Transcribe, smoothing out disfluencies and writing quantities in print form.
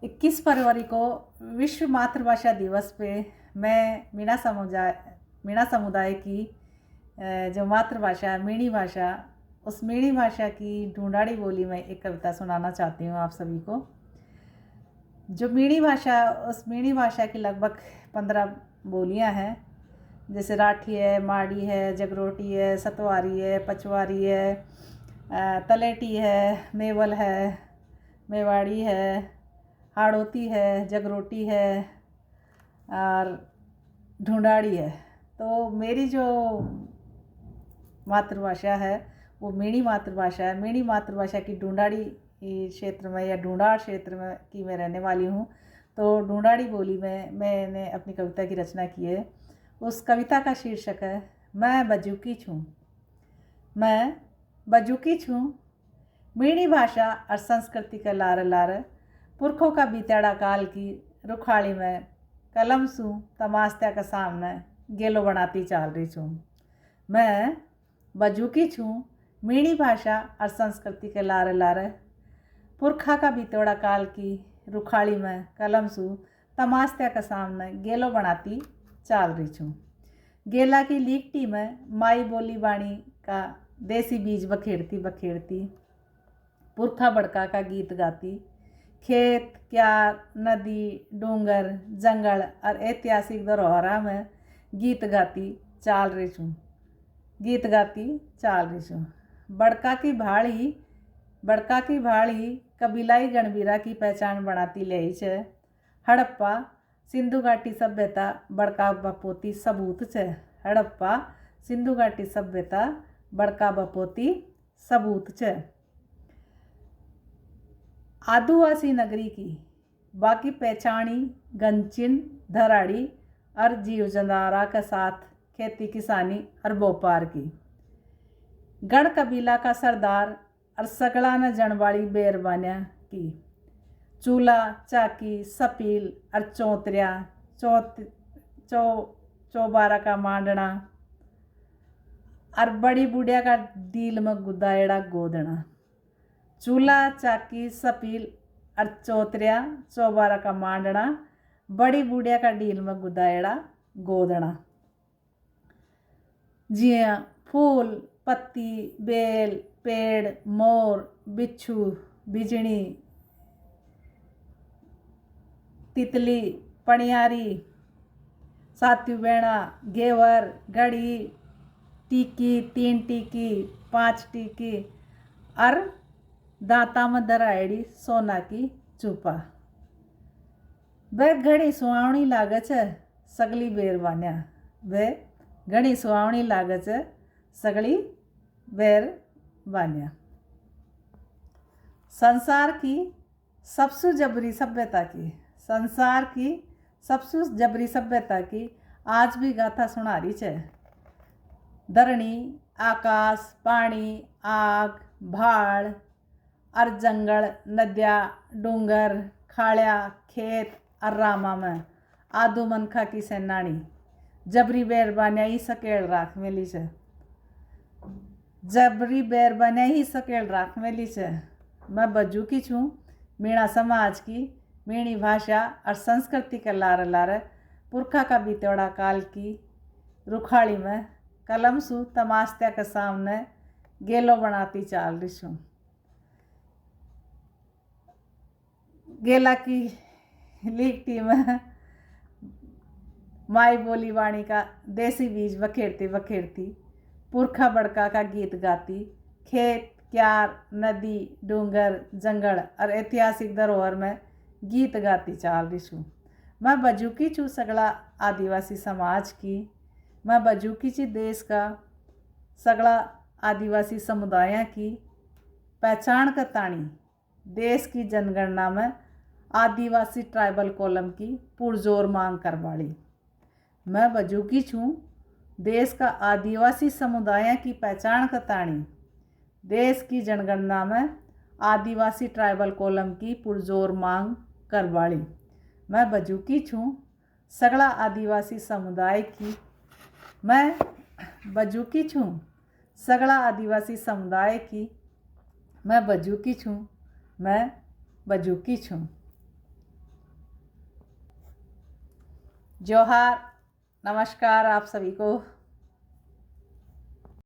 21 फरवरी को विश्व मातृभाषा दिवस पे मैं मीणा समुदाय की जो मातृभाषा है मीणी भाषा, उस मीणी भाषा की ढूंढाड़ी बोली में एक कविता सुनाना चाहती हूँ आप सभी को। जो मीणी भाषा, उस मीणी भाषा की लगभग 15 बोलियाँ हैं, जैसे राठी है, माड़ी है, जगरोटी है, सतवारी है, पचवारी है, तलेटी है, मेवल है, मेवाड़ी है, हाड़ोती है, जगरोटी है और ढूंढाड़ी है। तो मेरी जो मातृभाषा है वो मीणी मातृभाषा है। मीणी मातृभाषा की ढूंढाड़ी क्षेत्र में या ढूंढाड़ क्षेत्र में की मैं रहने वाली हूँ। तो ढूंढाड़ी बोली में मैंने अपनी कविता की रचना की है। उस कविता का शीर्षक है मैं बजुकी छूँ। मैं बजुकी छूँ, मीणी भाषा और संस्कृति का लार लार, पुरखों का बीतेड़ा काल की रुखाड़ी में कलम सूँ तमास्त्या का सामने गेलो बनाती चाल रही छूँ। मैं बजुकी छूँ, मीणी भाषा और संस्कृति के लार लार, पुरखा का बीतोड़ा काल की रुखाड़ी में कलम सूँ तमास्त्या का सामने गेलो बनाती चाल रही छूँ। गेला की लीकटी में माई बोली बाणी का देसी बीज बखेड़ती बखेड़ती, पुरखा बड़का का गीत गाती, खेत क्यार नदी डूंगर जंगल और ऐतिहासिक धरोहरा में गीत गाती चाल रही छूँ, गीत गाती चाल रही छूँ। बड़का की भाड़ी कबीलाई गणबीरा की पहचान बनाती ले छे। हड़प्पा सिंधु घाटी सभ्यता बड़का बपोती सबूत छे। हड़प्पा सिंधु घाटी सभ्यता बड़का बपोती सबूत छे। आदिवासी नगरी की बाकी पहचानी गंचिन धराड़ी और जीव जंदारा के साथ खेती किसानी और व्यापार की। गढ़ कबीला का सरदार और सगड़ा न जनवाड़ी बेरबान्या की। चूल्हा चाकी सपील और चौतरिया चौबारा का मांडना और बड़ी बुढ़िया का डील में गुदाएड़ा गोदना। चूल्हा चाकी सपील और चौतरिया चौबारा का मांडना, बड़ी बुढ़िया का डील में गुदाएड़ा गोदना। जिया फूल पत्ती बेल पेड़ मोर बिच्छू बिजणी तितली पणियारी सात्यु बेणा घेवर घड़ी टीकी 3 टीकी 5 टीकी और दांता में धराएड़ी सोना की चूपा। वे घड़ी सुहावनी लागे छे सगली बेरबान्या। वे घड़ी सुहावनी लागे छे सगली बेरबान्या। संसार की सबसे जबरी सभ्यता की आज भी गाथा सुना रही छे। धरणी आकाश पानी आग भाड़ और जंगल नदिया डूंगर खाड़िया खेत और रामा में आदू मनखा की सेनानी जबरी बेरबान्या ही सकेल राख मेली छे। जबरी बेरबान्या ही सकेल राख मेली छे। मैं बजुकी छूँ, मीणा समाज की मीणी भाषा और संस्कृति के लार लार, पुरखा का बीतोड़ा काल की रुखाड़ी में कलम सू तमास्त्या के सामने गेलो बनाती चाल रही छूँ। गेला की लीकटी में माई बोली वाणी का देसी बीज बखेड़ती बखेड़ती, पुरखा बड़का का गीत गाती, खेत क्यार नदी डूंगर जंगल और ऐतिहासिक धरोहर में गीत गाती चाल रही छूँ। मैं बजुकी छूँ सगला आदिवासी समाज की। मैं बजुकी छी देश का सगला आदिवासी समुदाय की पहचान का ताणी देश की जनगणना में आदिवासी ट्राइबल कॉलम की पुरजोर मांग करवाड़ी। मैं बजुकी छूँ देश का आदिवासी समुदाय की पहचान का ताणी देश की जनगणना में आदिवासी ट्राइबल कॉलम की पुरजोर मांग करवाड़ी। मैं बजुकी छूँ सगला आदिवासी समुदाय की। मैं बजुकी छूँ सगला आदिवासी समुदाय की। मैं बजुकी छूँ, मैं बजुकी छूँ। जोहार, नमस्कार आप सभी को।